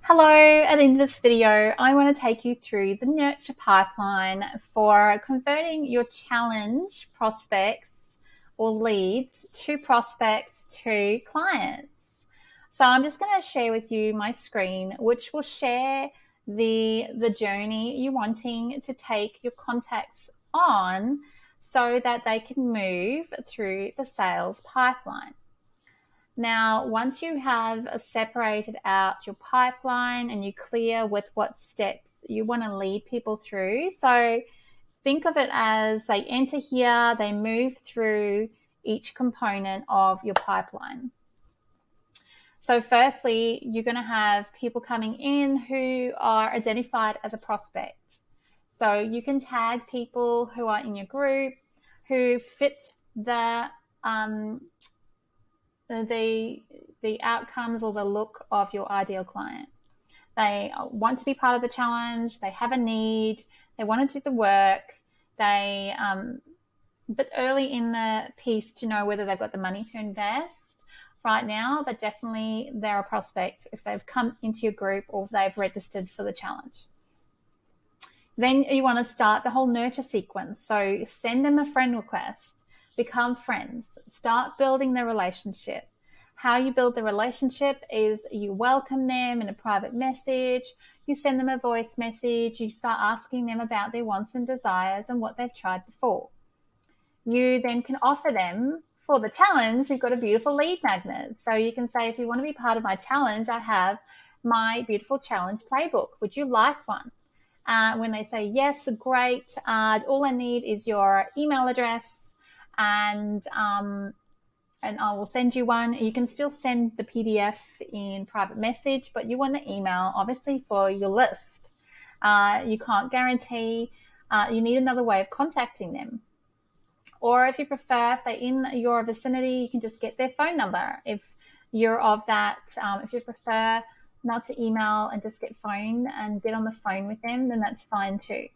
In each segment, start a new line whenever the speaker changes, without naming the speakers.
Hello, and in this video, I want to take you through the nurture pipeline for converting your challenge prospects or leads to prospects to clients. So I'm just going to share with you my screen, which will share the journey you're wanting to take your contacts on so that they can move through the sales pipeline. Now, once you have separated out your pipeline and you're clear with what steps you want to lead people through, so think of it as they enter here, they move through each component of your pipeline. So firstly, you're going to have people coming in who are identified as a prospect. So you can tag people who are in your group who fit the outcomes or the look of your ideal client. They want to be part of the challenge. They have a need. They want to do the work. But early in the piece to know whether they've got the money to invest right now, but definitely they're a prospect if they've come into your group or if they've registered for the challenge. Then you want to start the whole nurture sequence. So send them a friend request, become friends, start building the relationship. How you build the relationship is you welcome them in a private message, you send them a voice message, you start asking them about their wants and desires and what they've tried before. You then can offer them for the challenge, you've got a beautiful lead magnet. So you can say, if you want to be part of my challenge, I have my beautiful challenge playbook. Would you like one? When they say yes, great. All I need is your email address and I will send you one. You can still send the PDF in private message, but you want the email, obviously, for your list. You can't guarantee. You need another way of contacting them. Or if you prefer, if they're in your vicinity, you can just get their phone number. If you're of that, if you prefer not to email and just get phone and get on the phone with them, then that's fine too.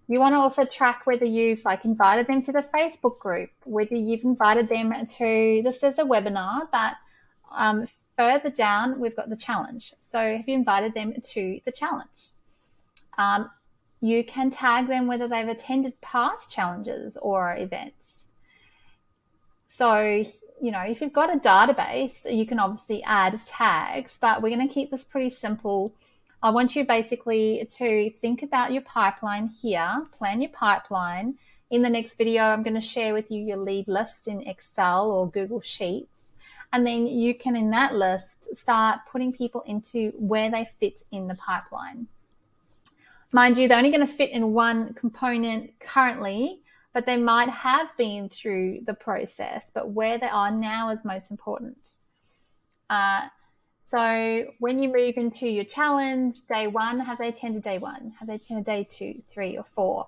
You want to also track whether you've invited them to the Facebook group, whether you've invited them to, this is a webinar, but further down, we've got the challenge. So have you invited them to the challenge? You can tag them whether they've attended past challenges or events. So, if you've got a database, you can obviously add tags, but we're going to keep this pretty simple. I want you basically to think about your pipeline here, plan your pipeline. In the next video, I'm going to share with you your lead list in Excel or Google Sheets. And then you can, in that list, start putting people into where they fit in the pipeline. Mind you, they're only going to fit in one component currently, but they might have been through the process, but where they are now is most important. So when you move into your challenge, day one, have they attended day one? Have they attended day 2, 3, or 4?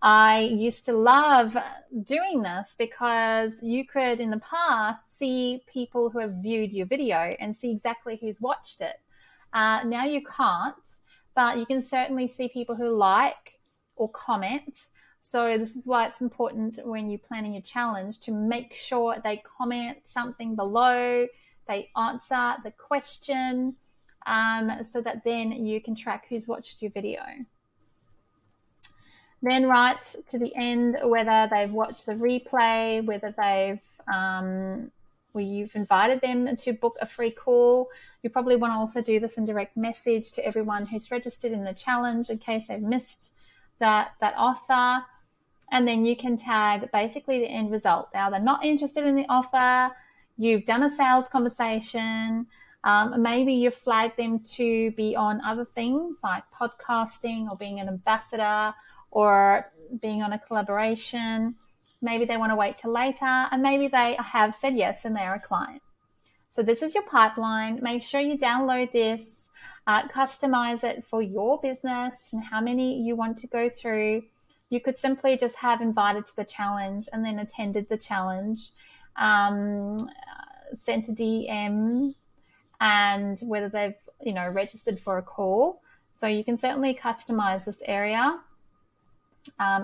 I used to love doing this because you could, in the past, see people who have viewed your video and see exactly who's watched it. Now you can't, but you can certainly see people who like or comment. So this is why it's important when you're planning your challenge to make sure they comment something below, they answer the question, so that then you can track who's watched your video. Then right to the end, whether they've watched the replay, whether you've invited them to book a free call. You probably want to also do this in direct message to everyone who's registered in the challenge in case they've missed that offer. And then you can tag basically the end result. Now, they're not interested in the offer. You've done a sales conversation. Maybe you've flagged them to be on other things like podcasting or being an ambassador or being on a collaboration. Maybe they want to wait till later, and maybe they have said yes and they're a client. So this is your pipeline. Make sure you download this, customize it for your business and how many you want to go through. You could simply just have invited to the challenge and then attended the challenge, sent a DM, and whether they've registered for a call. So you can certainly customize this area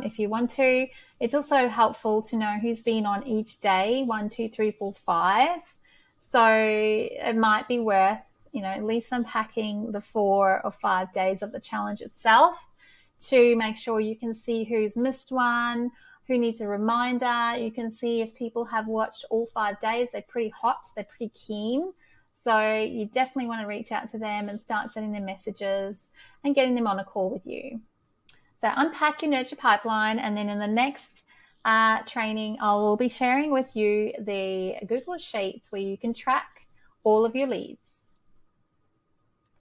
if you want to. It's also helpful to know who's been on each day, 1, 2, 3, 4, 5. So it might be worth at least unpacking the 4 or 5 days of the challenge itself to make sure you can see who's missed one, who needs a reminder. You can see if people have watched all 5 days. They're pretty hot, they're pretty keen. So you definitely want to reach out to them and start sending them messages and getting them on a call with you. So unpack your nurture pipeline, and then in the next training, I will be sharing with you the Google Sheets where you can track all of your leads.